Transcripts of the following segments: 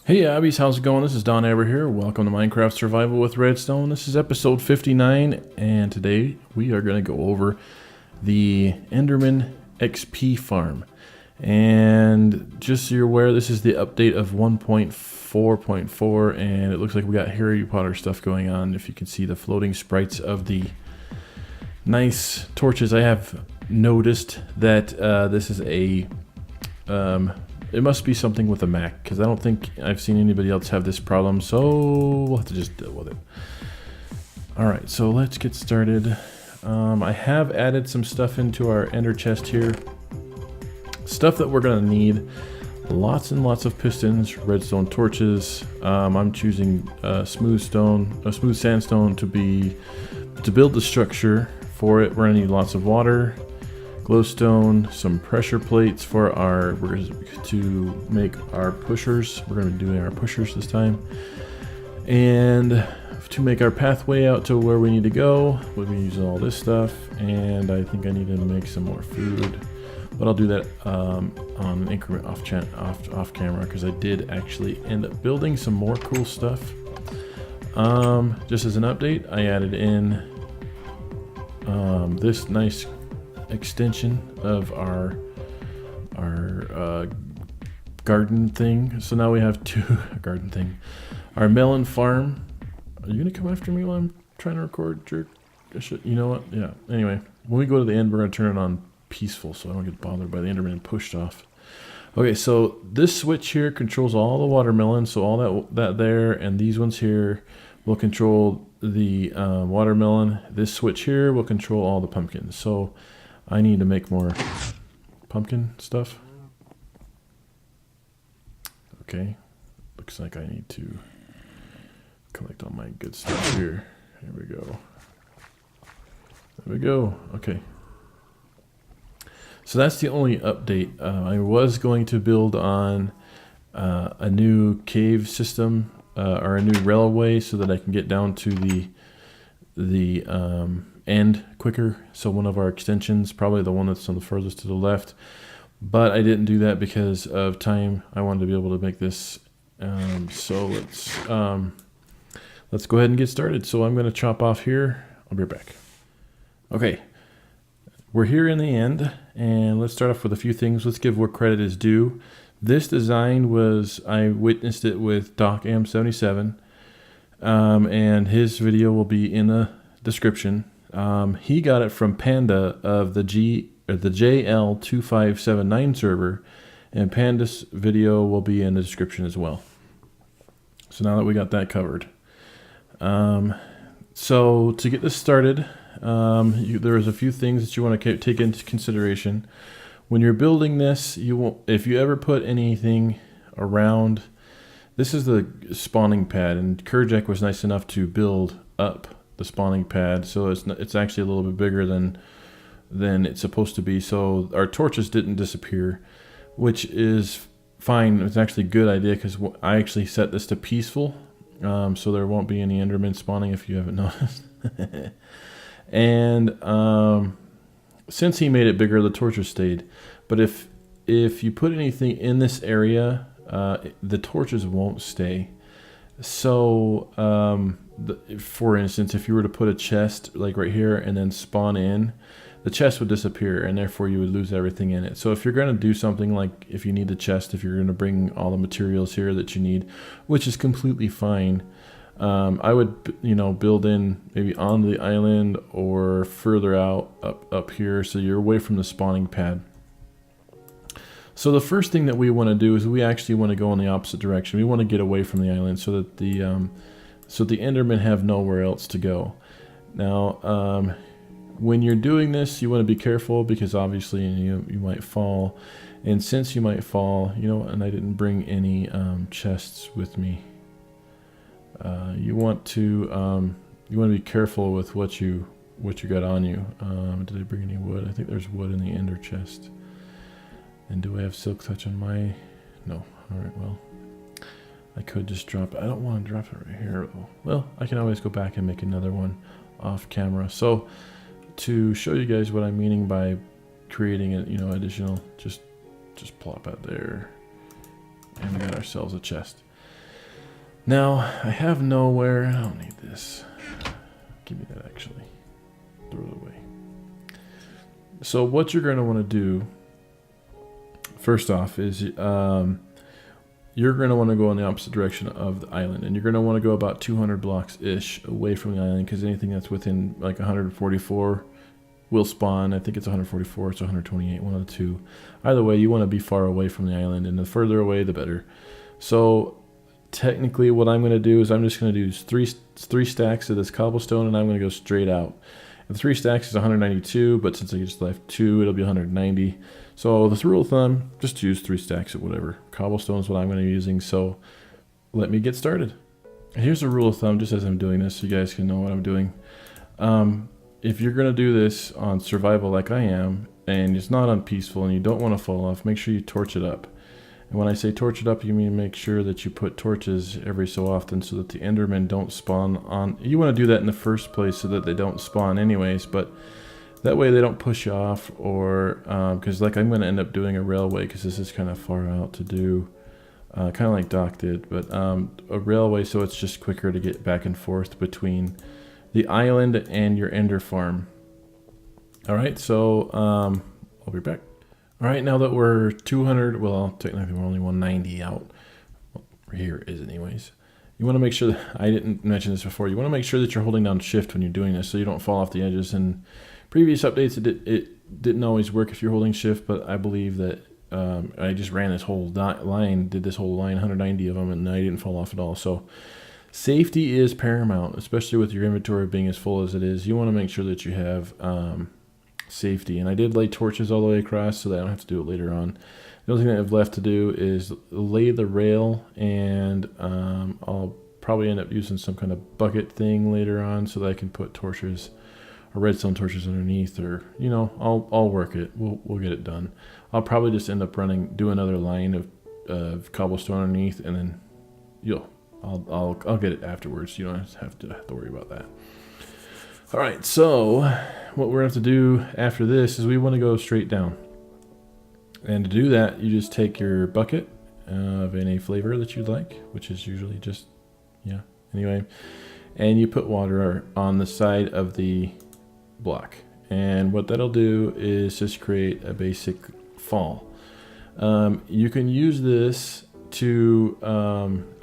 Hey Abbies, how's it going? This is donaber here. Welcome to Minecraft Survival with Redstone. This is episode 59, and today we are going to go over the Enderman XP farm. And just so you're aware, this is the update of 1.4.4, and it looks like we got Harry Potter stuff going on. If you can see the floating sprites of the nice torches, I have noticed that this is a it must be something with a Mac, because I don't think I've seen anybody else have this problem, so we'll have to just deal with it. Alright, so let's get started. I have added some stuff into our ender chest here. Stuff that we're going to need. Lots and lots of pistons, redstone torches. I'm choosing smooth sandstone to build the structure for it. We're going to need lots of water, glowstone, some pressure plates for to make our pushers. We're going to be doing our pushers this time, and to make our pathway out to where we need to go, we'll be using all this stuff. And I think I need to make some more food, but I'll do that on an increment off camera, because I did actually end up building some more cool stuff. Just as an update, I added in this nice extension of our garden thing. So now we have our melon farm. Are you gonna come after me while I'm trying to record, jerk? You know what? Yeah. Anyway, when we go to the end, we're gonna turn it on peaceful so I don't get bothered by the Enderman and pushed off. Okay, so this switch here controls all the watermelon, so all that there, and these ones here will control the watermelon. This switch here will control all the pumpkins. So I need to make more pumpkin stuff. Okay, looks like I need to collect all my good stuff here. Here we go. There we go. Okay. So that's the only update. I was going to build on a new cave system or a new railway so that I can get down to the end quicker. So one of our extensions, probably the one that's on the furthest to the left, but I didn't do that because of time. I wanted to be able to make this. So let's go ahead and get started. So I'm going to chop off here. I'll be right back. Okay, we're here in the end, and let's start off with a few things. Let's give where credit is due. This design I witnessed it with DocAm77, and his video will be in the description. He got it from Panda of the JL2579 server, and Panda's video will be in the description as well. So now that we got that covered, so to get this started, there's a few things that you want to take into consideration when you're building this. If you ever put anything around, this is the spawning pad, and Kurjak was nice enough to build up the spawning pad, so it's actually a little bit bigger than it's supposed to be. So our torches didn't disappear, which is fine. It's actually a good idea, because I actually set this to peaceful, so there won't be any Enderman spawning if you haven't noticed. And since he made it bigger, the torches stayed. But if you put anything in this area, the torches won't stay. So for instance, if you were to put a chest like right here and then spawn in, the chest would disappear, and therefore you would lose everything in it. So if you're going to do something like, if you need the chest, if you're going to bring all the materials here that you need, which is completely fine, I would build in maybe on the island or further out up here, so you're away from the spawning pad. So the first thing that we want to do is we actually want to go in the opposite direction. We want to get away from the island so that the Endermen have nowhere else to go. Now, when you're doing this, you want to be careful, because obviously you might fall. And since you might fall, and I didn't bring any chests with me, you want to be careful with what you got on you. Did I bring any wood? I think there's wood in the ender chest. And do I have silk touch on my? No. All right. Well, I could just drop it. I don't want to drop it right here though. Well, I can always go back and make another one off camera. So to show you guys what I'm meaning by creating a additional, just plop out there, and we got ourselves a chest. Now, I have nowhere. I don't need this. Give me that, actually. Throw it away. So what you're going to want to do, first off, is you're going to want to go in the opposite direction of the island. And you're going to want to go about 200 blocks-ish away from the island, because anything that's within like 144 will spawn. I think it's 144, it's 128, one of the two. Either way, you want to be far away from the island, and the further away, the better. So technically what I'm going to do is I'm just going to do three stacks of this cobblestone, and I'm going to go straight out. And 3 stacks is 192, but since I just left 2, it'll be 190. So the rule of thumb, just use 3 stacks of whatever. Cobblestone is what I'm going to be using, so let me get started. Here's a rule of thumb, just as I'm doing this, so you guys can know what I'm doing. If you're going to do this on survival like I am, and it's not on peaceful and you don't want to fall off, make sure you torch it up. And when I say torch it up, you mean make sure that you put torches every so often so that the Endermen don't spawn on. You want to do that in the first place so that they don't spawn anyways, but that way they don't push you off, or because like I'm going to end up doing a railway, because this is kind of far out to do, kind of like Doc did, but a railway so it's just quicker to get back and forth between the island and your ender farm. Alright, so I'll be back. Alright, now that we're 200, well, technically we're only 190 out. Well, here it is anyways. You want to make sure that, I didn't mention this before, you want to make sure that you're holding down shift when you're doing this so you don't fall off the edges. And previous updates, it didn't always work if you're holding shift, but I believe that I just ran this whole line, did this whole line, 190 of them, and I didn't fall off at all. So safety is paramount, especially with your inventory being as full as it is. You want to make sure that you have safety. And I did lay torches all the way across so that I don't have to do it later on. The only thing that I have left to do is lay the rail, and I'll probably end up using some kind of bucket thing later on so that I can put torches or redstone torches underneath, or you know, I'll work it. We'll get it done. I'll probably just end up do another line of cobblestone underneath, and then I'll get it afterwards. You don't have to worry about that. All right, so what we're going to have to do after this is we want to go straight down. And to do that, you just take your bucket of any flavor that you'd like, which is usually just, anyway. And you put water on the side of the block. And what that'll do is just create a basic fall. You can use this to,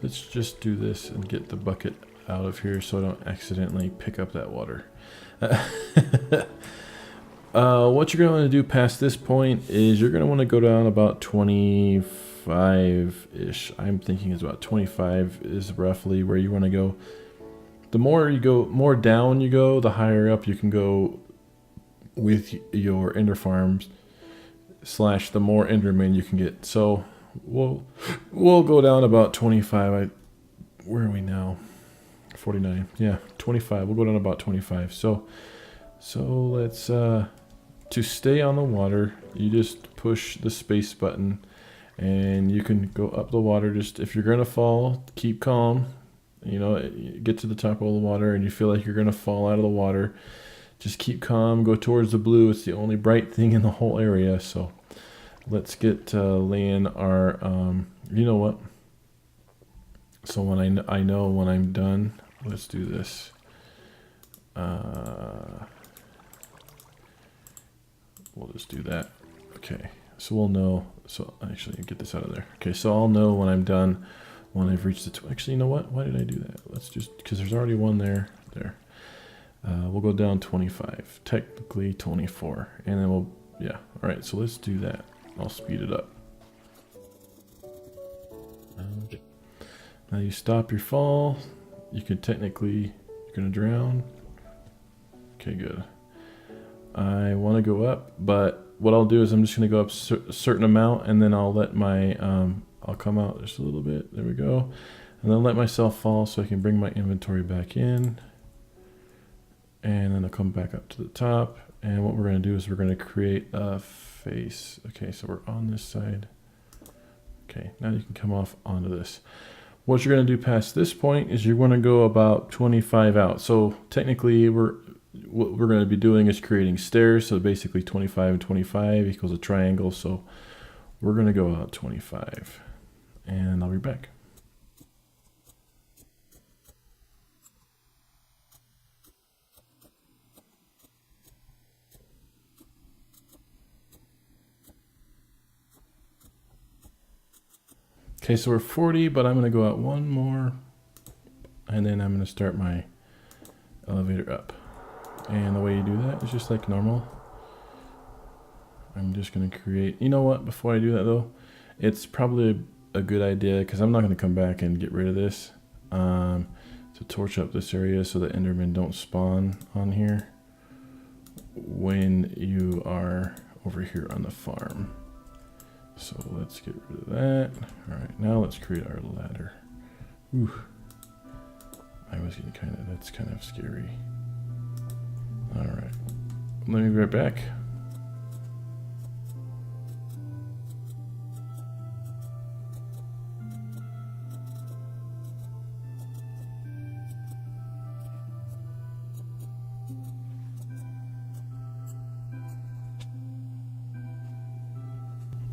let's just do this and get the bucket out of here so I don't accidentally pick up that water. What you're going to do past this point is you're going to want to go down about 25-ish. I'm thinking it's about 25 is roughly where you want to go. The more down you go, the higher up you can go with your ender farms / the more endermen you can get. So we'll go down about 25. Where are we now? 49. Yeah, 25. We'll go down about 25. So let's to stay on the water, you just push the space button and you can go up the water. Just if you're gonna fall, keep calm. You know, get to the top of the water and you feel like you're gonna fall out of the water, just keep calm, go towards the blue. It's the only bright thing in the whole area. So let's get laying our you know what, so when I know when I'm done, let's do this. We'll just do that. Okay, so we'll know. So actually, get this out of there. Okay, so I'll know when I'm done, when I've reached the. Actually, you know what? Why did I do that? Let's just, because there's already one there. There. We'll go down 25. Technically 24, and then we'll. Yeah. All right. So let's do that. I'll speed it up. Okay. Now you stop your fall. You can technically, you're gonna drown. Okay, good. I want to go up, but what I'll do is I'm just going to go up a certain amount, and then I'll let my, I'll come out just a little bit. There we go. And then let myself fall so I can bring my inventory back in. And then I'll come back up to the top. And what we're going to do is we're going to create a face. Okay, so we're on this side. Okay, now you can come off onto this. What you're going to do past this point is you're going to go about 25 out. So technically what we're going to be doing is creating stairs. So basically 25 and 25 equals a triangle. So we're going to go out 25 and I'll be back. Okay, so we're 40, but I'm going to go out one more, and then I'm going to start my elevator up. And the way you do that is just like normal. I'm just going to create, you know what, before I do that though, it's probably a good idea, because I'm not going to come back and get rid of this, to torch up this area so that Endermen don't spawn on here when you are over here on the farm. So let's get rid of that. All right, now let's create our ladder. Ooh, I was getting that's kind of scary. All right, let me be right back.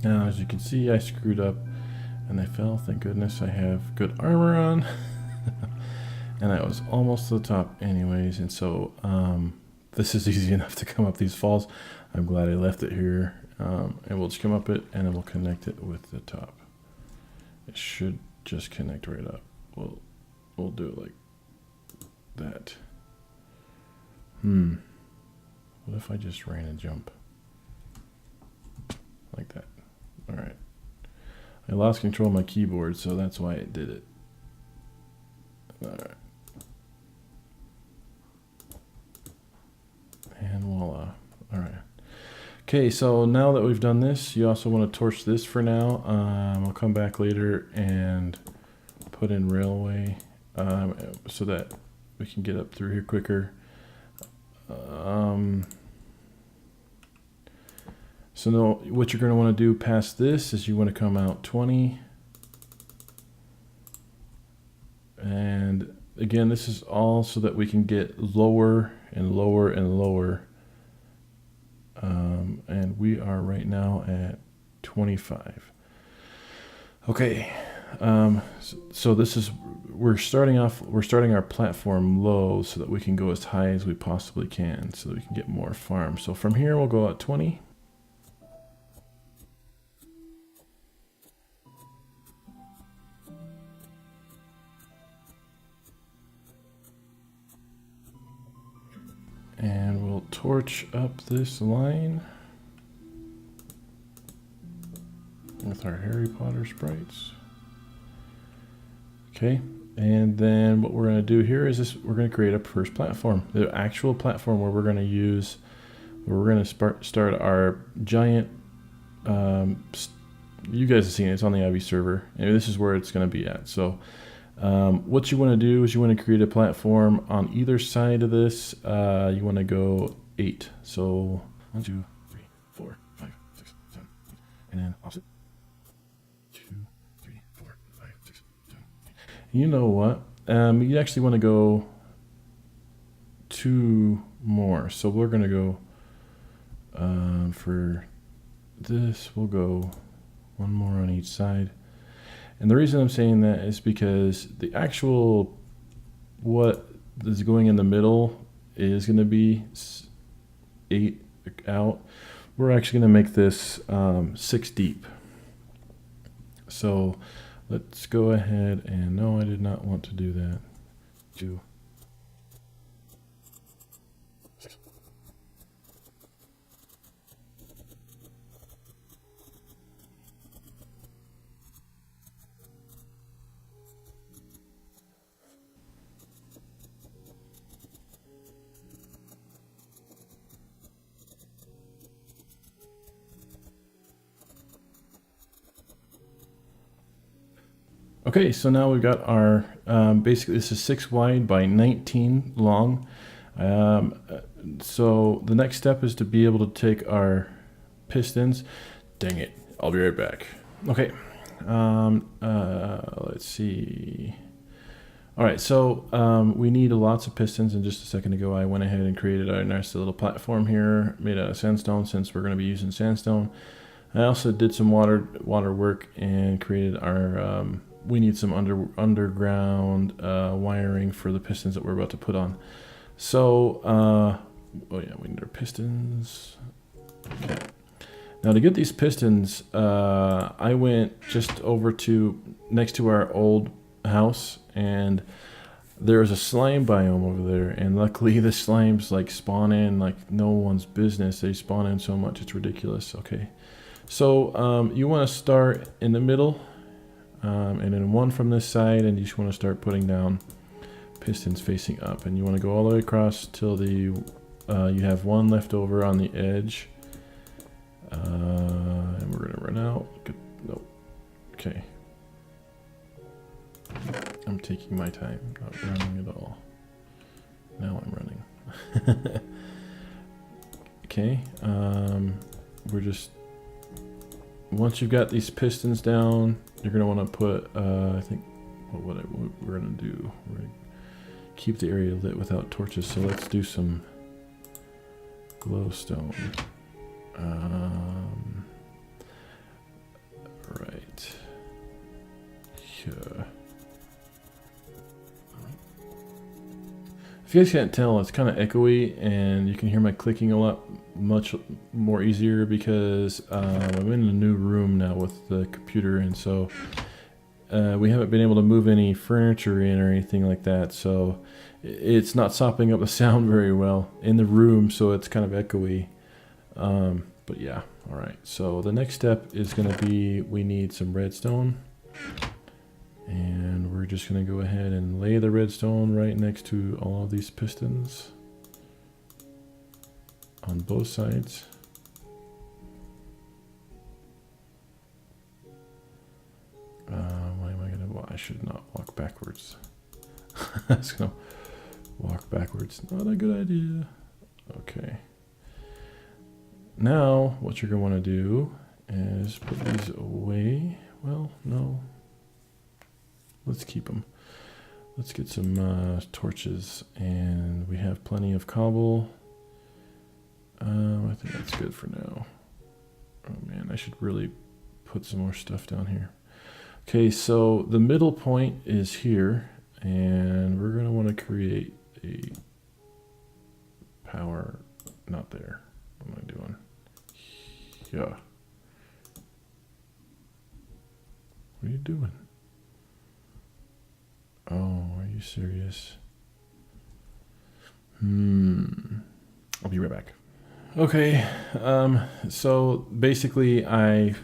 Now, as you can see, I screwed up and I fell. Thank goodness I have good armor on. And I was almost to the top anyways. And so this is easy enough to come up these falls. I'm glad I left it here. And we'll just come up it and then we'll connect it with the top. It should just connect right up. We'll do it like that. What if I just ran a jump? Like that. All right. I lost control of my keyboard, so that's why it did it. All right. And voila. All right. Okay, so now that we've done this, you also want to torch this for now. I'll come back later and put in railway so that we can get up through here quicker. So now what you're going to want to do past this is you want to come out 20. And again, this is all so that we can get lower and lower and lower. And we are right now at 25. Okay. So this is, we're starting our platform low so that we can go as high as we possibly can so that we can get more farms. So from here, we'll go at 20. And we'll torch up this line with our Harry Potter sprites. Okay, and then what we're going to do here is this: we're going to create a first platform, the actual platform where we're going to use, where we're going to start our giant. You guys have seen it; it's on the Ivy server, and this is where it's going to be at. So. What you want to do is you want to create a platform on either side of this. You want to go 8. So 1, 2, 3, 4, 5, 6, 7, 8. And then opposite. 2, 3, 4, 5, 6, 7, 8. You know what? You actually want to go 2 more. So we're going to go for this. We'll go 1 more on each side. And the reason I'm saying that is because the actual, what is going in the middle is going to be 8 out. We're actually going to make this 6 deep. So let's go ahead and, no, I did not want to do that. 2. Okay, so now we've got our, basically this is 6 wide by 19 long. So the next step is to be able to take our pistons. Dang it, I'll be right back. Okay, let's see. All right, so we need lots of pistons, and just a second ago I went ahead and created a nice little platform here made out of sandstone, since we're going to be using sandstone. I also did some water work and created our, we need some underground wiring for the pistons that we're about to put on. So, oh yeah, we need our pistons. Okay. Now to get these pistons, I went just over to next to our old house, and there's a slime biome over there, and luckily the slimes like spawn in like no one's business. They spawn in so much, it's ridiculous. Okay, so you want to start in the middle, and then one from this side, and you just want to start putting down pistons facing up, and you want to go all the way across till the you have one left over on the edge. And we're gonna run out. Nope. Okay. I'm taking my time, not running at all. Now I'm running. Okay. We're just, once you've got these pistons down, you're gonna want to put. I think what we're gonna do. We're gonna keep the area lit without torches. So let's do some glowstone. Right here. If you guys can't tell, it's kind of echoey, and you can hear my clicking a lot much more easier because I'm in a new room now with the computer, and so we haven't been able to move any furniture in or anything like that, so it's not sopping up the sound very well in the room, so it's kind of echoey. But yeah, all right. So the next step is going to be, we need some redstone, and we're just going to go ahead and lay the redstone right next to all of these pistons on both sides. Why am I going to? Well, I should not walk backwards. I was going to walk backwards. Not a good idea. Okay. Now, what you're going to want to do is put these away. Well, no. Let's keep them. Let's get some torches, and we have plenty of cobble. I think that's good for now. Oh man, I should really put some more stuff down here. Okay, so the middle point is here, and we're going to want to create a power, not there. What am I doing? Yeah. What are you doing? Oh, are you serious? I'll be right back. Okay, so basically I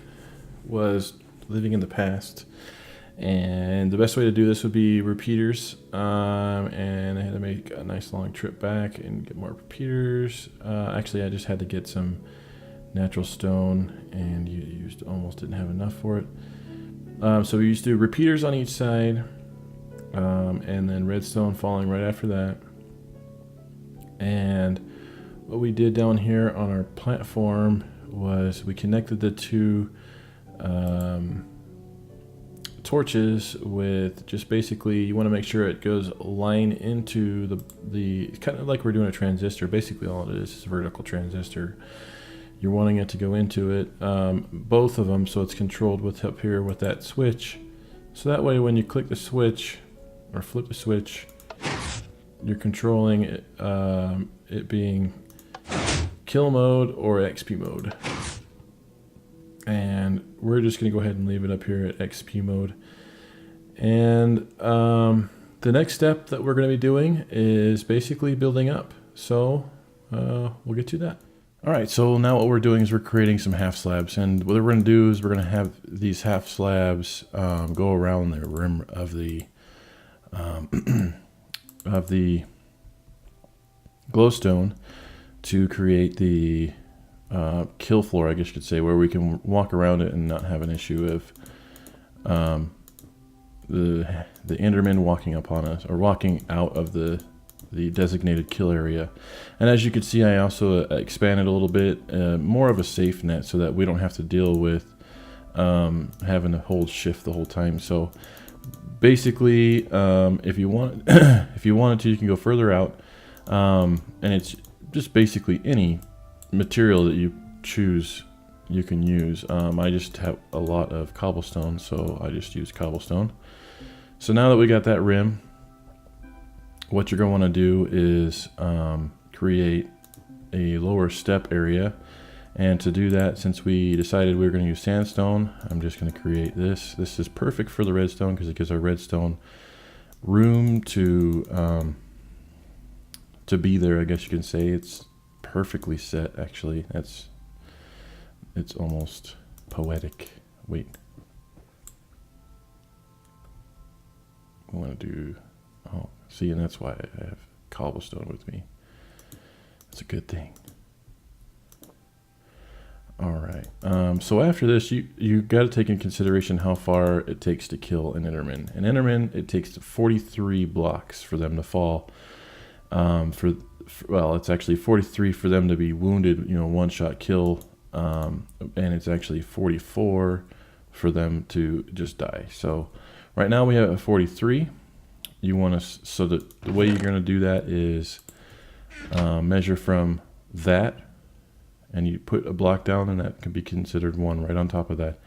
was living in the past, and the best way to do this would be repeaters, and I had to make a nice long trip back and get more repeaters. Actually, I just had to get some natural stone, and you almost didn't have enough for it. So we used to do repeaters on each side, and then redstone falling right after that. And what we did down here on our platform was we connected the two torches with just basically, you want to make sure it goes line into the kind of like we're doing a transistor. Basically all it is a vertical transistor. You're wanting it to go into it, both of them, so it's controlled with up here with that switch. So that way when you click the switch or flip the switch, you're controlling it, it being kill mode or XP mode. And we're just going to go ahead and leave it up here at XP mode. And the next step that we're going to be doing is basically building up. So we'll get to that. All right, so now what we're doing is we're creating some half slabs. And what we're going to do is we're going to have these half slabs go around the rim of the glowstone to create the kill floor, I guess you could say, where we can walk around it and not have an issue of the Enderman walking upon us or walking out of the designated kill area. And as you can see, I also expanded a little bit, more of a safe net, so that we don't have to deal with having to hold shift the whole time. So basically, if you want, if you wanted to, you can go further out, and it's just basically any material that you choose you can use. I just have a lot of cobblestone, so I just use cobblestone. So now that we got that rim, what you're going to want to do is create a lower step area, And to do that, since we decided we were going to use sandstone, I'm just going to create this. This is perfect for the redstone because it gives our redstone room to be there, I guess you can say. It's perfectly set, actually. It's almost poetic. Wait. I want to do, oh, see, and that's why I have cobblestone with me. It's a good thing. All right. So after this, you got to take into consideration how far it takes to kill an Enderman. An Enderman, it takes 43 blocks for them to fall. Well, it's actually 43 for them to be wounded, one-shot kill, and it's actually 44 for them to just die. So right now we have a 43. You want to, so that the way you're going to do that is measure from that, and you put a block down, and that can be considered 1 right on top of that.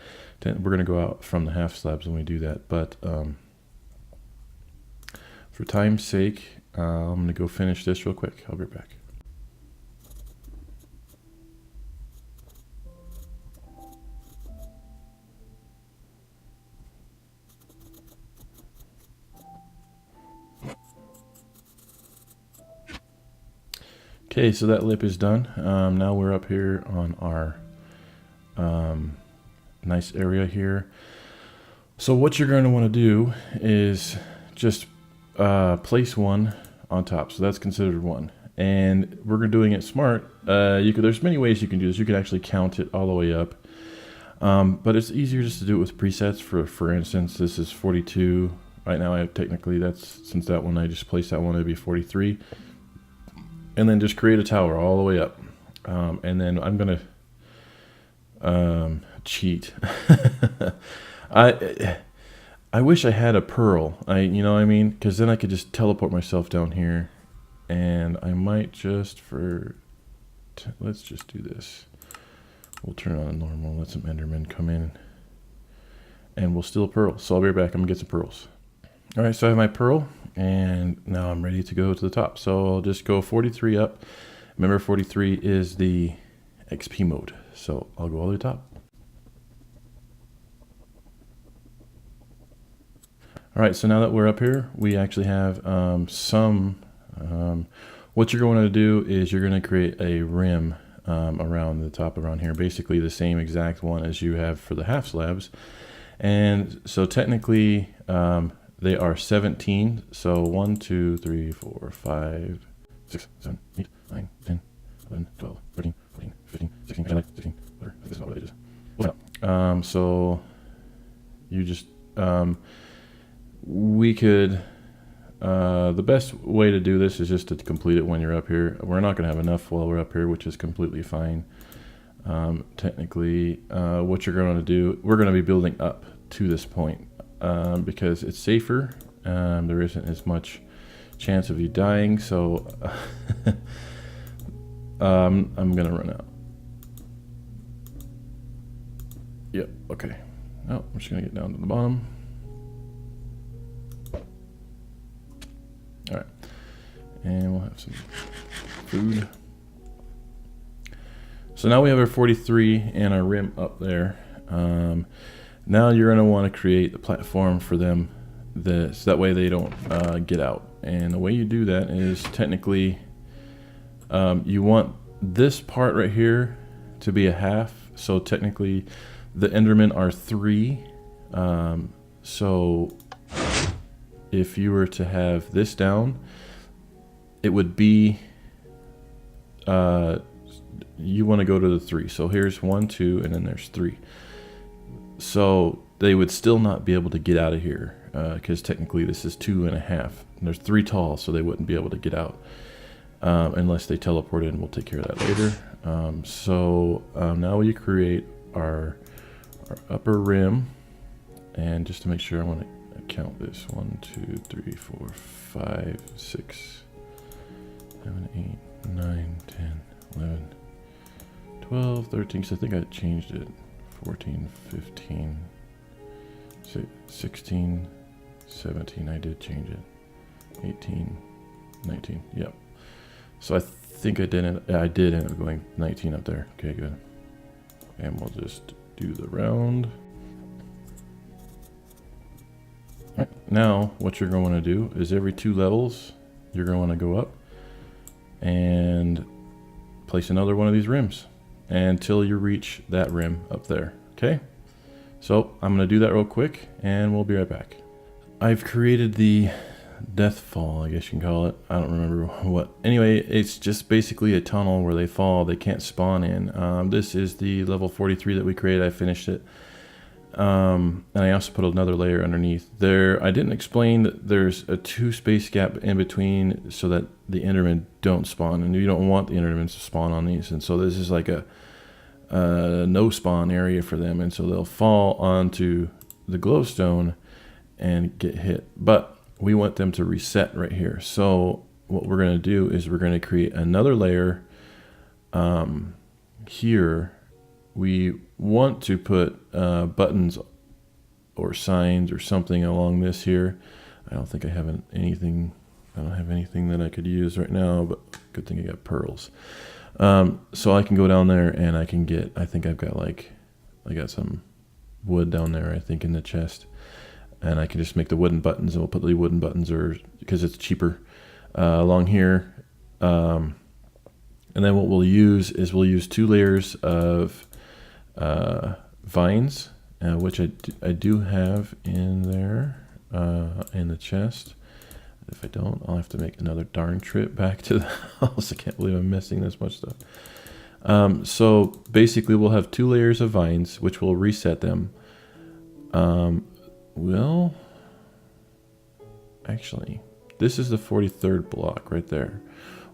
We're going to go out from the half slabs when we do that, but for time's sake, I'm going to go finish this real quick. I'll be right back. Okay, so that lip is done. Now we're up here on our nice area here. So what you're going to want to do is just place 1 on top. So that's considered 1. And we're doing it smart. There's many ways you can do this. You can actually count it all the way up. But it's easier just to do it with presets. For instance, this is 42. Right now, since that one, I just placed that one, it'd be 43. And then just create a tower all the way up. And then I'm going to cheat. I wish I had a pearl. You know what I mean? Because then I could just teleport myself down here. And I might just let's just do this. We'll turn on normal, let some Endermen come in. And we'll steal a pearl. So I'll be right back. I'm going to get some pearls. All right, so I have my pearl. And now I'm ready to go to the top. So I'll just go 43 up. Remember, 43 is the XP mode. So I'll go all the way to the top. All right, so now that we're up here, we actually have what you're going to do is you're going to create a rim around the top around here. Basically the same exact one as you have for the half slabs. And so technically, they are 17. So 1, 2, 3, 4, 5, 6, 7, 8, 9, 10, 11, 12, 13, 14, 15, 16, 17, 16, whatever. This is all it is. So you just, we could, the best way to do this is just to complete it when you're up here. We're not going to have enough while we're up here, which is completely fine. Technically, what you're going to do, we're going to be building up to this point. Because it's safer, there isn't as much chance of you dying, so I'm gonna run out. Yep, okay. Oh, I'm just gonna get down to the bottom. Alright, and we'll have some food. So now we have our 43 and our rim up there. Now you're going to want to create the platform for them, so that way they don't get out. And the way you do that is technically you want this part right here to be a half. So technically the Endermen are 3. So if you were to have this down, it would be, you want to go to the 3. So here's 1, 2, and then there's 3. So they would still not be able to get out of here because technically this is 2.5. And there's 3 tall, so they wouldn't be able to get out unless they teleport in. We'll take care of that later. Now we create our upper rim, and just to make sure, I want to count this: 1, 2, 3, 4, 5, 6, 7, 8, 9, 10, 11, 12, 13. So I think I changed it. 14, 15, 16, 17, I did change it. 18, 19, yep. So I think I did end up going 19 up there. Okay, good. And we'll just do the round. All right, now what you're going to do is every 2 levels, you're going to go up and place another one of these rims until you reach that rim up there, okay? So I'm gonna do that real quick and we'll be right back. I've created the death fall, I guess you can call it. I don't remember what. Anyway, it's just basically a tunnel where they fall. They can't spawn in. This is the level 43 that we created. I finished it. And I also put another layer underneath there. I didn't explain that there's a 2 space gap in between so that the Endermen don't spawn, and you don't want the Endermen to spawn on these. And so this is like a no spawn area for them, and so they'll fall onto the glowstone and get hit. But we want them to reset right here. So what we're going to do is we're going to create another layer here. We want to put buttons or signs or something along this here. I don't think I have anything. I don't have anything that I could use right now, but good thing I got pearls. So I can go down there and I can get, I think I've got I got some wood down there, I think, in the chest. And I can just make the wooden buttons, and we'll put the wooden buttons, or because it's cheaper, along here. And then what we'll use is we'll use 2 layers of vines, which I do have in there in the chest. If I don't, I'll have to make another darn trip back to the house. I can't believe I'm missing this much stuff. So basically we'll have 2 layers of vines, which will reset them. Well, actually, this is the 43rd block right there.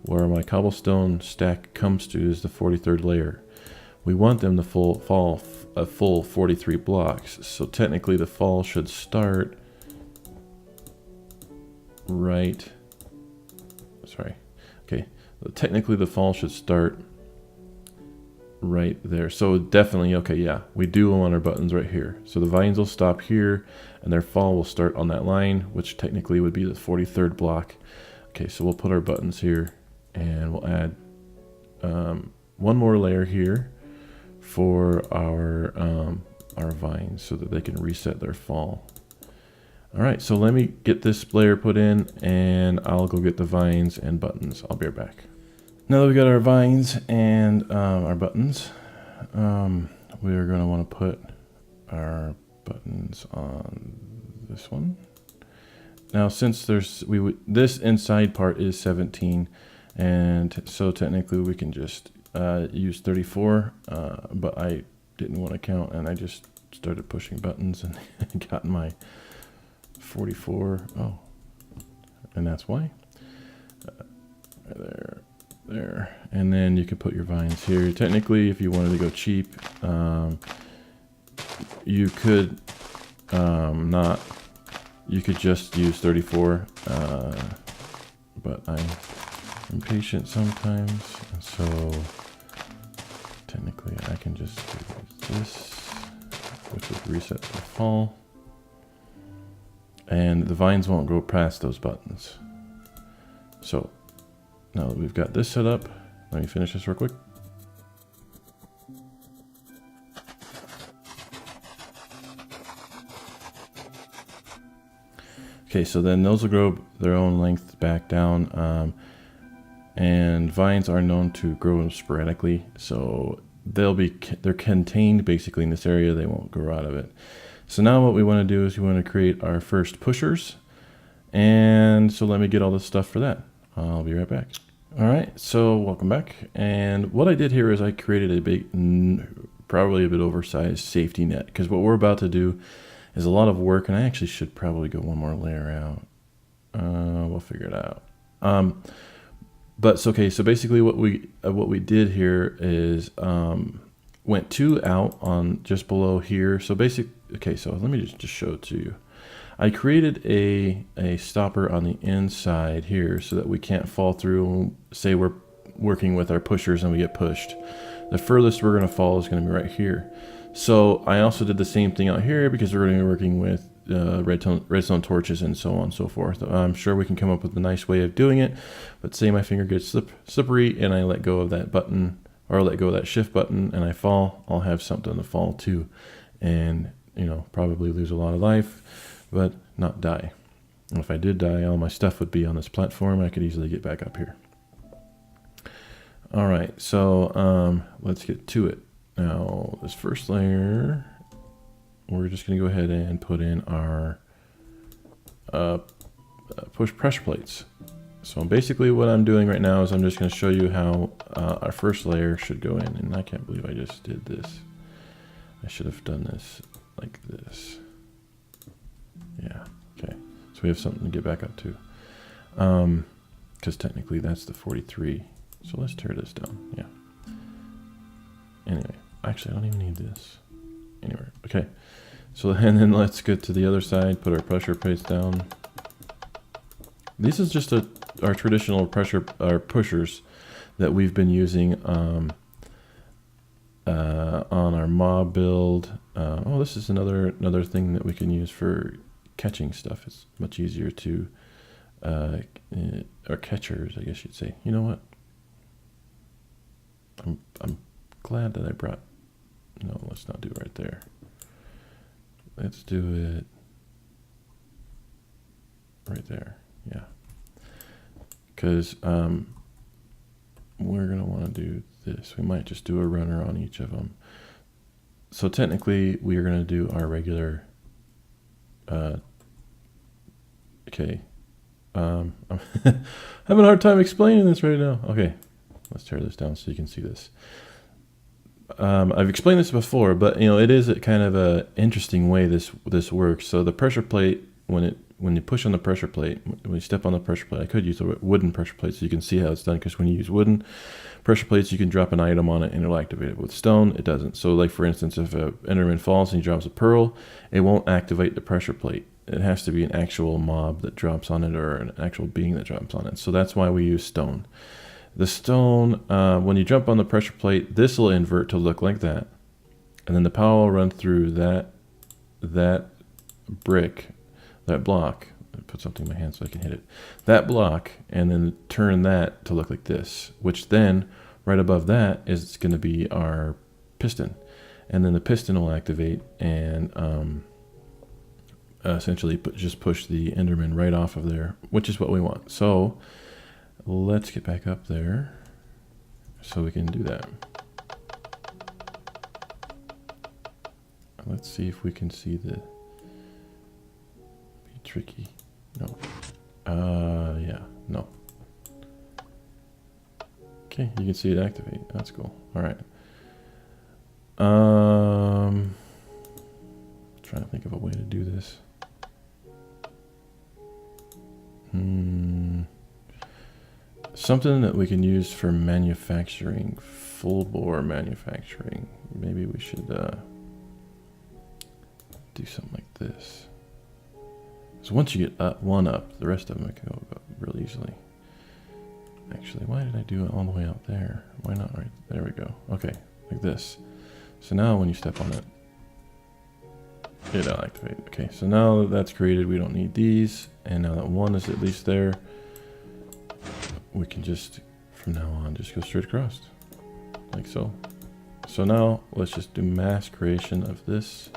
Where my cobblestone stack comes to is the 43rd layer. We want them to fall a full 43 blocks. So technically the fall should start right. Sorry. Okay. Technically the fall should start right there. So definitely, okay, yeah, we do want our buttons right here. So the vines will stop here and their fall will start on that line, which technically would be the 43rd block. Okay, so we'll put our buttons here and we'll add one more layer here for our vines so that they can reset their fall. All right, so let me get this layer put in and I'll go get the vines and buttons. I'll be right back. Now that we got our vines and our buttons, we are going to want to put our buttons on this one. Now, since this inside part is 17, and so technically we can just use 34, but I didn't want to count, and I just started pushing buttons and got my 44. Oh, and that's why. There, and then you could put your vines here. Technically, if you wanted to go cheap, you could you could just use 34, but I'm impatient sometimes, and so technically I can just do this, which would reset the fall, and the vines won't go past those buttons. So now that we've got this set up, let me finish this real quick. Okay, so then those will grow their own length back down, and vines are known to grow sporadically, so they're contained basically in this area. They won't grow out of it. So now what we want to do is we want to create our first pushers, and so let me get all this stuff for that. I'll be right back. All right, so welcome back. And what I did here is I created a big, probably a bit oversized safety net, because what we're about to do is a lot of work, and I actually should probably go one more layer out. We'll figure it out. But it's okay. So basically, what we did here is went 2 out on just below here. So okay. So let me just show it to you. I created a stopper on the inside here so that we can't fall through. Say we're working with our pushers and we get pushed. The furthest we're going to fall is going to be right here. So I also did the same thing out here because we're going to be working with redstone torches and so on and so forth. I'm sure we can come up with a nice way of doing it, but say my finger gets slippery and I let go of that button or let go of that shift button and I fall, I'll have something to fall to, and probably lose a lot of life, but not die. And if I did die, all my stuff would be on this platform. I could easily get back up here. All right, so let's get to it. Now, this first layer, we're just going to go ahead and put in our push pressure plates. So basically what I'm doing right now is I'm just going to show you how our first layer should go in. And I can't believe I just did this. I should have done this like this. Yeah, okay. So we have something to get back up to. Because technically that's the 43. So let's tear this down, yeah. Anyway, actually I don't even need this. Anyway, okay. So and then let's get to the other side, put our pressure plates down. This is just our traditional our pushers that we've been using on our mob build. Oh, this is another thing that we can use for catching stuff. It's much easier to, or catchers, I guess you'd say. You know what? I'm glad that I brought, no, let's not do it right there. Let's do it right there, yeah. Because we're going to want to do this. We might just do a runner on each of them. So technically, we are going to do our regular, okay. I'm having a hard time explaining this right now. Okay, let's tear this down so you can see this. I've explained this before, but it is a kind of a interesting way this works. So the pressure plate, when you push on the pressure plate, when you step on the pressure plate, I could use a wooden pressure plate so you can see how it's done, because when you use wooden pressure plates, you can drop an item on it and it'll activate it. With stone, it doesn't. So like for instance, if a Enderman falls and he drops a pearl, it won't activate the pressure plate. It has to be an actual mob that drops on it, or an actual being that drops on it. So that's why we use stone. The stone, when you jump on the pressure plate, this will invert to look like that. And then the power will run through that brick, that block. I put something in my hand so I can hit it. That block, and then turn that to look like this, which then right above that is going to be our piston. And then the piston will activate and essentially just push the Enderman right off of there, which is what we want. So let's get back up there so we can do that. Let's see if we can see the, be tricky. No. Yeah, no. Okay, you can see it activate. That's cool. All right. Trying to think of a way to do this. Something that we can use for manufacturing, full bore manufacturing. Maybe we should do something like this. So once you get one up, the rest of them can go up really easily. Actually, why did I do it all the way out there? Why not right there? We go. Okay, like this. So now when you step on it, it'll activate. Okay, so now that that's created, we don't need these. And now that one is at least there, we can just, from now on, just go straight across, like so. So now let's just do mass creation of this.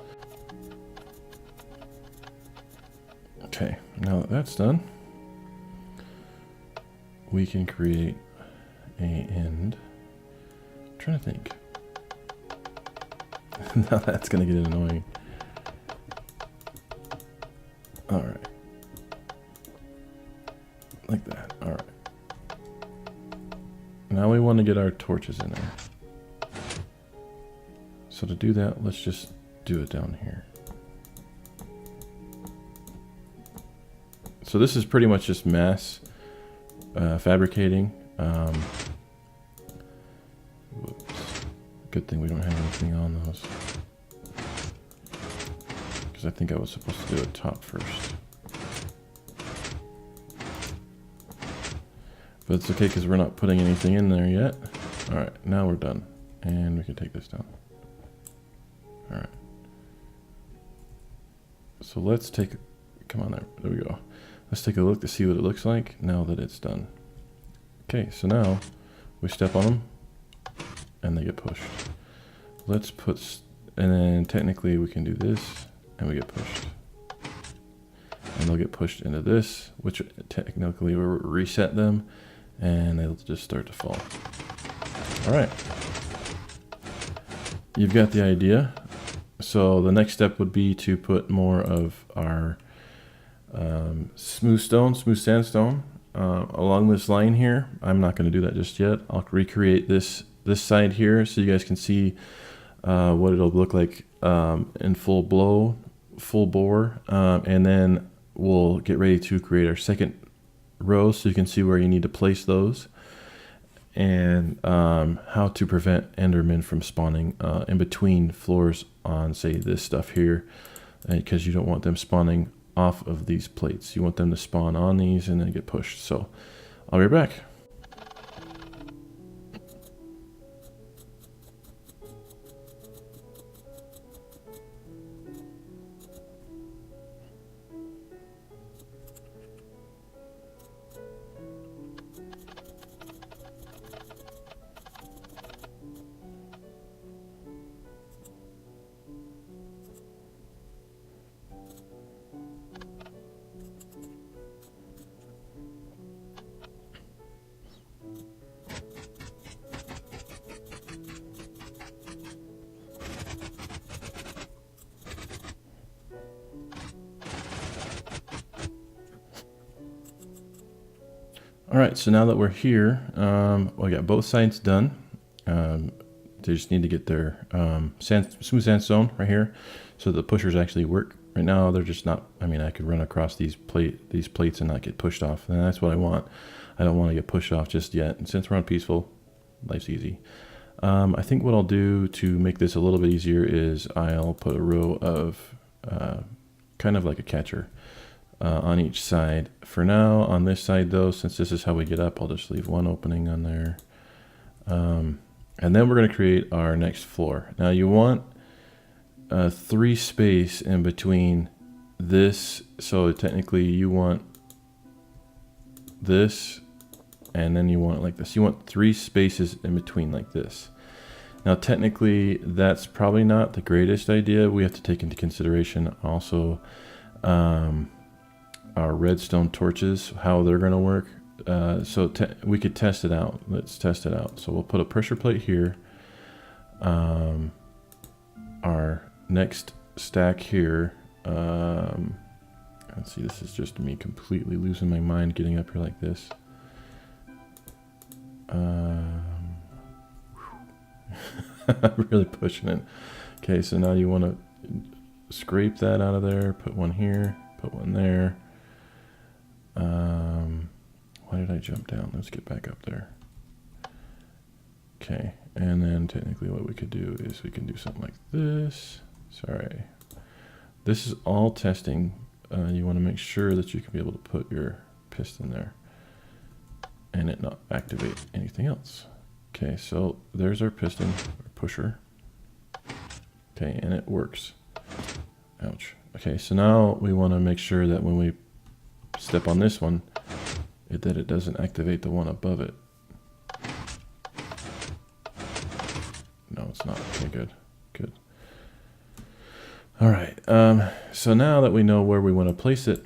Okay, now that that's done, we can create a end. I'm trying to think. Now that's gonna get annoying. All right, like that. All right. Now we want to get our torches in there. So to do that, let's just do it down here. So this is pretty much just mass fabricating. Whoops. Good thing we don't have anything on those. Because I think I was supposed to do it top first. But it's okay because we're not putting anything in there yet. All right, now we're done. And we can take this down. All right. So let's take, come on there we go. Let's take a look to see what it looks like now that it's done. Okay, so now we step on them and they get pushed. Let's put, and then technically we can do this and we get pushed. And they'll get pushed into this, which technically will reset them, and they'll just start to fall. All right. You've got the idea. So the next step would be to put more of our smooth sandstone along this line here. I'm not going to do that just yet. I'll recreate this side here so you guys can see what it'll look like in full bore, and then we'll get ready to create our second row so you can see where you need to place those, and how to prevent Endermen from spawning in between floors on, say, this stuff here, because you don't want them spawning off of these plates. You want them to spawn on these and then get pushed. So I'll be right back. All right, so now that we're here, we got both sides done. They just need to get their smooth sandstone right here so the pushers actually work. Right now, they're just not, I mean, I could run across these plates and not get pushed off, and that's what I want. I don't want to get pushed off just yet. And since we're on peaceful, life's easy. I think what I'll do to make this a little bit easier is I'll put a row of kind of like a catcher on each side. For now, on this side though, since this is how we get up, I'll just leave one opening on there. And then we're going to create our next floor. Now you want 3 space in between this. So technically you want this, and then you want it like this. You want 3 spaces in between like this. Now technically that's probably not the greatest idea. We have to take into consideration also our redstone torches, how they're going to work. So we could test it out. Let's test it out. So we'll put a pressure plate here. Our next stack here. Let's see, this is just me completely losing my mind getting up here like this. I'm really pushing it. Okay, so now you want to scrape that out of there, put one here, put one there. Why did I jump down? Let's get back up there. Okay, and then technically what we could do is we can do something like this. Sorry. This is all testing. You want to make sure that you can be able to put your piston there and it not activate anything else. Okay, so there's our piston, or pusher. Okay, and it works. Ouch. Okay, so now we want to make sure that when we step on this one, that it doesn't activate the one above it. No, it's not. Okay, good. Good. All right. So now that we know where we want to place it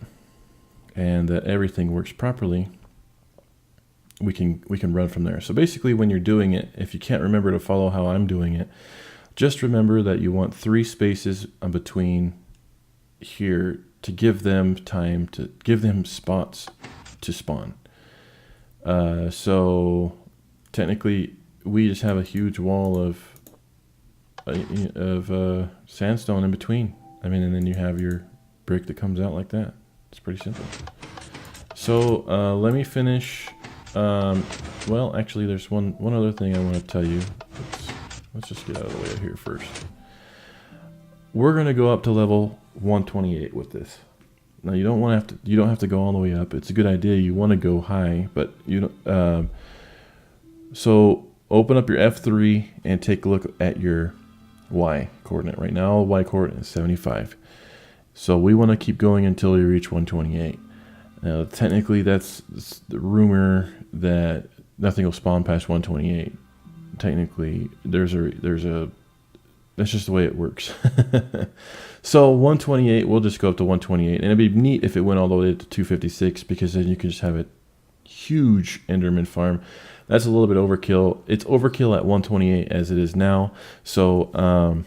and that everything works properly, we can run from there. So basically when you're doing it, if you can't remember to follow how I'm doing it, just remember that you want 3 spaces between here to give them time, to give them spots to spawn. So technically we just have a huge wall of sandstone in between. I mean, and then you have your brick that comes out like that. It's pretty simple. So let me finish. Well, actually there's one other thing I want to tell you. Let's just get out of the way here first. We're going to go up to level 128 with this. Now you don't have to go all the way up. It's a good idea. You want to go high, but you don't. So open up your F3 and take a look at your Y coordinate. Right now, Y coordinate is 75. So we want to keep going until we reach 128. Now, technically, that's the rumor that nothing will spawn past 128. technically there's a that's just the way it works. So 128, we'll just go up to 128, and it'd be neat if it went all the way to 256, because then you could just have a huge Enderman farm. That's a little bit overkill. It's overkill at 128 as it is now. So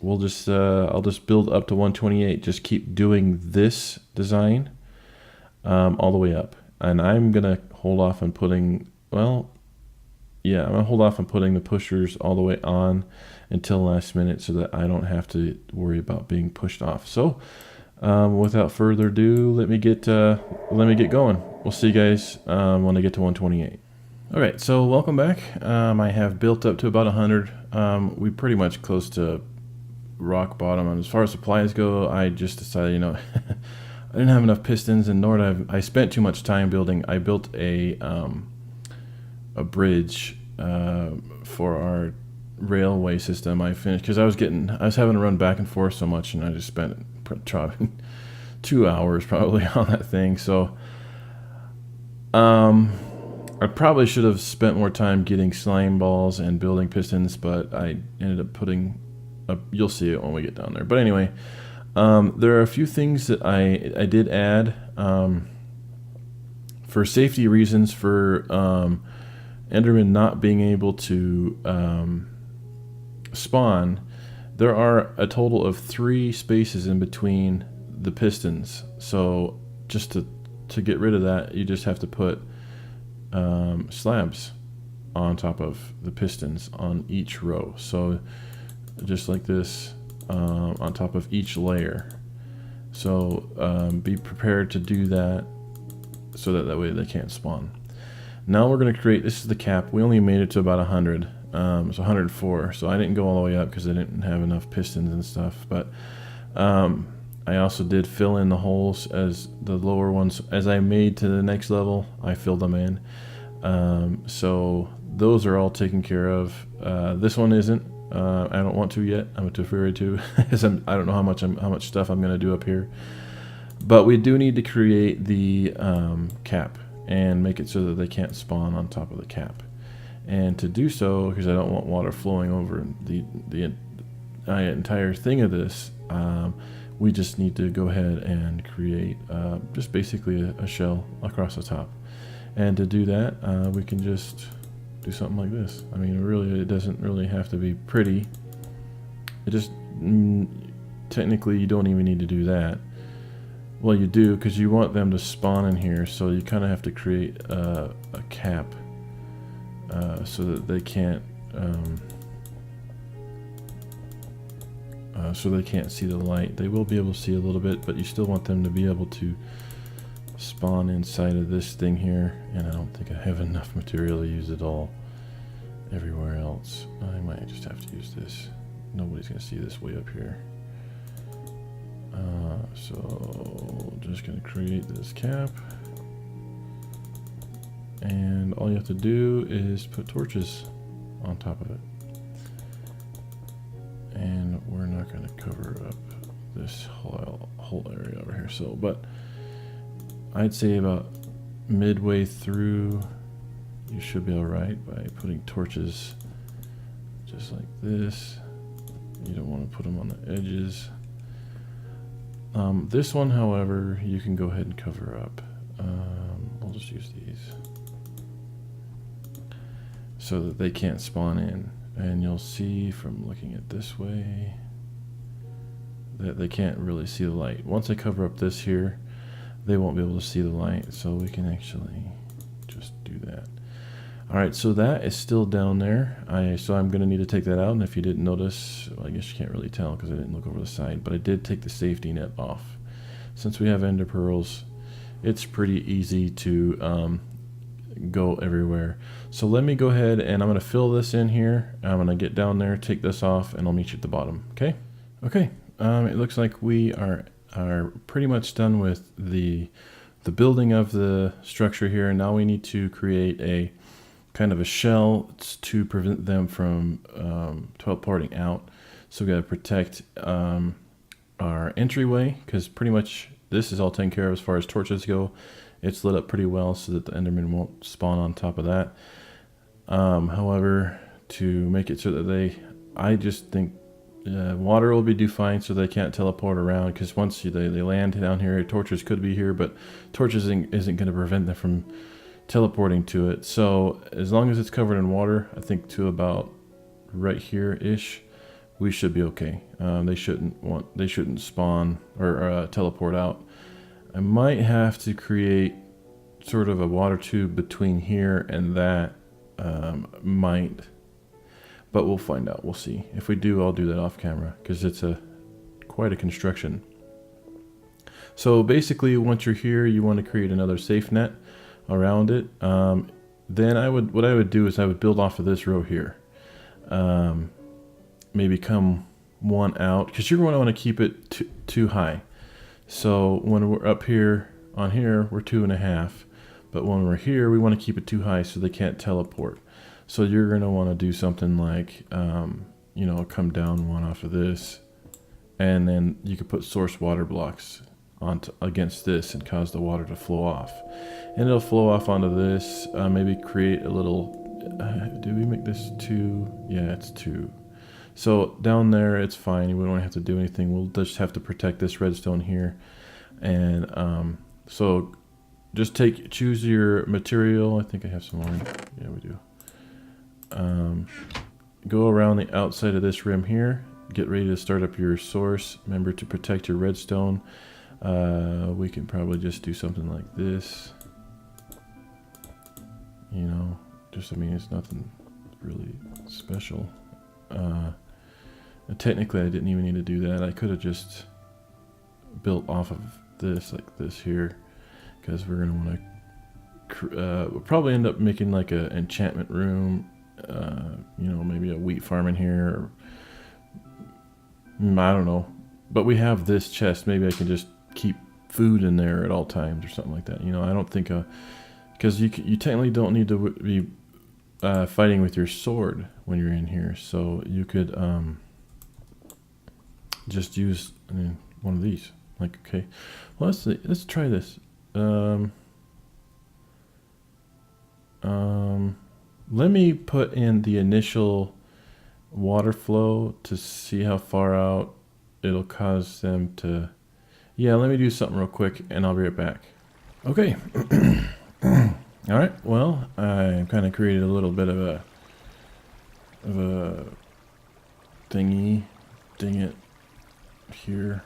we'll just I'll just build up to 128. Just keep doing this design all the way up, and I'm gonna hold off on putting, well, yeah, I'm gonna hold off on putting the pushers all the way on until last minute, so that I don't have to worry about being pushed off. So without further ado, let me get going. We'll see you guys when I get to 128. All right, so welcome back. I have built up to about 100. We pretty much close to rock bottom, and as far as supplies go, I just decided, you know, I didn't have enough pistons, and nor did I spent too much time building. I built a bridge for our railway system. I finished because I was having to run back and forth so much, and I just spent 2 hours probably on that thing. So I probably should have spent more time getting slime balls and building pistons, but I ended up putting you'll see it when we get down there. But anyway, there are a few things that I did add for safety reasons, for Enderman not being able to spawn. There are a total of 3 spaces in between the pistons. So just to get rid of that, you just have to put slabs on top of the pistons on each row. So just like this, on top of each layer. So be prepared to do that, so that way they can't spawn. Now we're going to create, this is the cap. We only made it to about 100, so 104. So I didn't go all the way up because I didn't have enough pistons and stuff. But I also did fill in the holes, as the lower ones, as I made to the next level, I filled them in. So those are all taken care of. This one isn't. I don't want to yet. I'm too afraid to, because I don't know how much stuff I'm going to do up here. But we do need to create the cap and make it so that they can't spawn on top of the cap. And to do so, because I don't want water flowing over the entire thing of this, we just need to go ahead and create just basically a shell across the top. And to do that, we can just do something like this. I mean, really, it doesn't really have to be pretty. It just, technically, you don't even need to do that. Well, you do, because you want them to spawn in here, so you kind of have to create a cap so that they can't see the light. They will be able to see a little bit, but you still want them to be able to spawn inside of this thing here. And I don't think I have enough material to use it all everywhere else. I might just have to use this. Nobody's gonna see this way up here. So just gonna create this cap, and all you have to do is put torches on top of it. And we're not gonna cover up this whole area over here. So, but I'd say about midway through, you should be all right by putting torches just like this. You don't want to put them on the edges. This one, however, you can go ahead and cover up. I'll just use these so that they can't spawn in. And you'll see from looking at this way that they can't really see the light. Once I cover up this here, they won't be able to see the light, so we can actually just do that. Alright, so that is still down there. So I'm going to need to take that out, and if you didn't notice, well, I guess you can't really tell because I didn't look over the side, but I did take the safety net off. Since we have ender pearls, it's pretty easy to go everywhere. So let me go ahead and I'm going to fill this in here. I'm going to get down there, take this off, and I'll meet you at the bottom. Okay? Okay. It looks like we are pretty much done with the building of the structure here. Now we need to create a kind of a shell to prevent them from teleporting out. So we got to protect our entryway, because pretty much this is all taken care of as far as torches go. It's lit up pretty well so that the Enderman won't spawn on top of that. However, to make it so that I just think water will be defined so they can't teleport around, because once they land down here, torches could be here, but torches isn't going to prevent them from teleporting to it. So as long as it's covered in water, I think to about right here ish, we should be okay. They shouldn't spawn or teleport out. I might have to create sort of a water tube between here and that. Might, but we'll find out. We'll see. If we do, I'll do that off camera, because it's quite a construction. So basically, once you're here, you want to create another safe net around it. Then what I would do is I would build off of this row here. Maybe come one out, because you're going to want to keep it too high. So when we're up here on here, we're 2.5. But when we're here, we want to keep it too high so they can't teleport. So you're going to want to do something like, you know, come down one off of this. And then you could put source water blocks against this and cause the water to flow off. And it'll flow off onto this. Maybe create a little... did we make this 2? Yeah, it's 2. So down there, it's fine. We don't have to do anything. We'll just have to protect this redstone here. And so... just choose your material. I think I have some more. Yeah, we do. Go around the outside of this rim here. Get ready to start up your source. Remember to protect your redstone. We can probably just do something like this. You know, I mean, it's nothing really special. Technically, I didn't even need to do that. I could have just built off of this, like this here. Because we're going to want to we'll probably end up making like an enchantment room, you know, maybe a wheat farm in here, or, I don't know. But we have this chest. Maybe I can just keep food in there at all times or something like that. You know, I don't think, because you technically don't need to be fighting with your sword when you're in here. So you could just use one of these. Like, okay, well, let's try this. Let me put in the initial water flow to see how far out it'll cause them to... Yeah, let me do something real quick and I'll be right back. Okay. Alright, well, I kind of created a little bit of a thingy. Dang it. Here.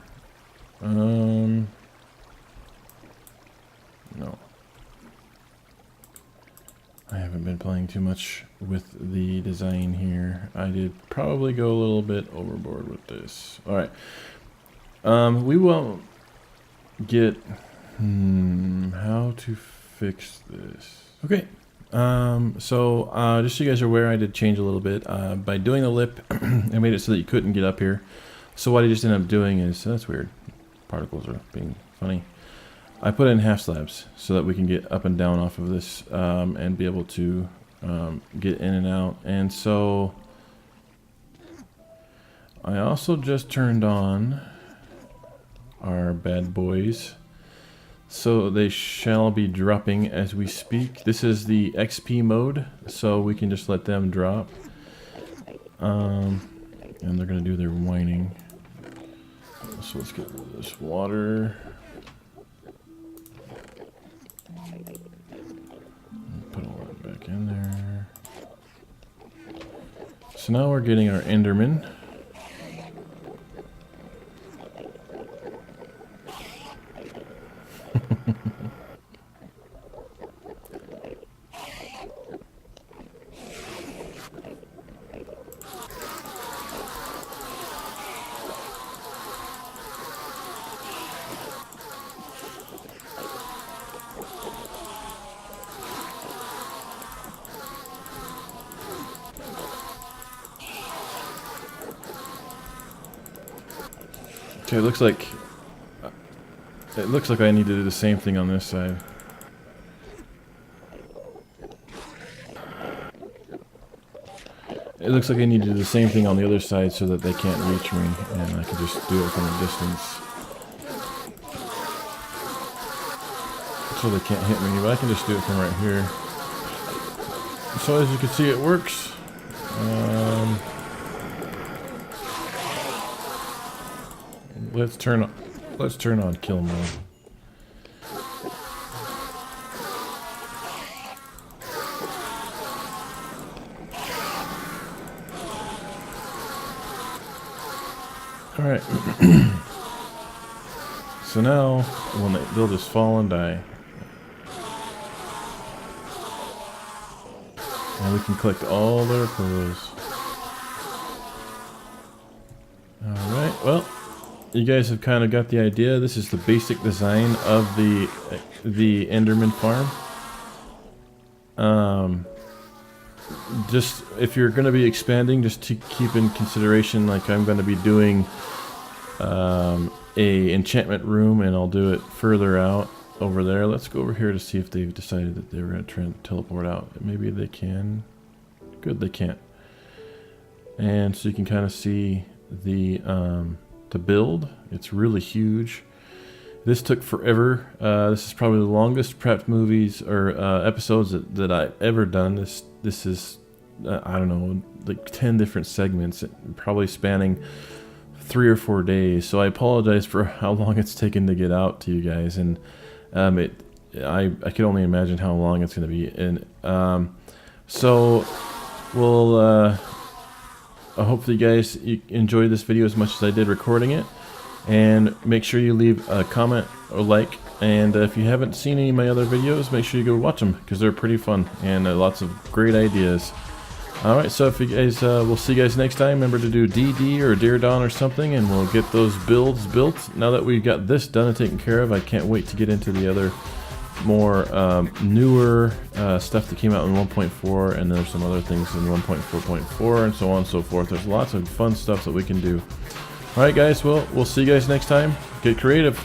No. I haven't been playing too much with the design here. I did probably go a little bit overboard with this. Alright. We won't get... how to fix this. Okay. So just so you guys are aware, I did change a little bit. By doing the lip, I made it so that you couldn't get up here. So what I just ended up doing is... That's weird. Particles are being funny. I put in half slabs so that we can get up and down off of this and be able to get in and out. And so I also just turned on our bad boys, so they shall be dropping as we speak. This is the XP mode, so we can just let them drop. And they're going to do their whining. So let's get rid of this water. Put all that back in there. So now we're getting our Enderman. Okay, it looks like I need to do the same thing on this side. It looks like I need to do the same thing on the other side so that they can't reach me, and I can just do it from a distance. So they can't hit me, but I can just do it from right here. So as you can see, it works. Let's turn on kill mode. All right. So now they'll just fall and die. And we can collect all their pearls. Alright, well, you guys have kind of got the idea. This is the basic design of the Enderman farm. Just, if you're going to be expanding, just to keep in consideration, like I'm going to be doing a enchantment room, and I'll do it further out over there. Let's go over here to see if they've decided that they were going to try and teleport out. Maybe they can. Good, they can't. And so you can kind of see the build. It's really huge. This took forever. This is probably the longest prepped movies or episodes that I've ever done. This is I don't know, like 10 different segments, probably spanning 3 or 4 days. So I apologize for how long it's taken to get out to you guys, and I can only imagine how long it's going to be. And so we'll I hope that you guys enjoyed this video as much as I did recording it, and make sure you leave a comment or like, and if you haven't seen any of my other videos, make sure you go watch them, because they're pretty fun and lots of great ideas. Alright, so if you guys, we'll see you guys next time. Remember to do DD or Deer Dawn or something, and we'll get those builds built. Now that we've got this done and taken care of, I can't wait to get into the other more newer stuff that came out in 1.4, and there's some other things in 1.4.4 and so on and so forth. There's lots of fun stuff that we can do. Alright guys, well, we'll see you guys next time. Get creative.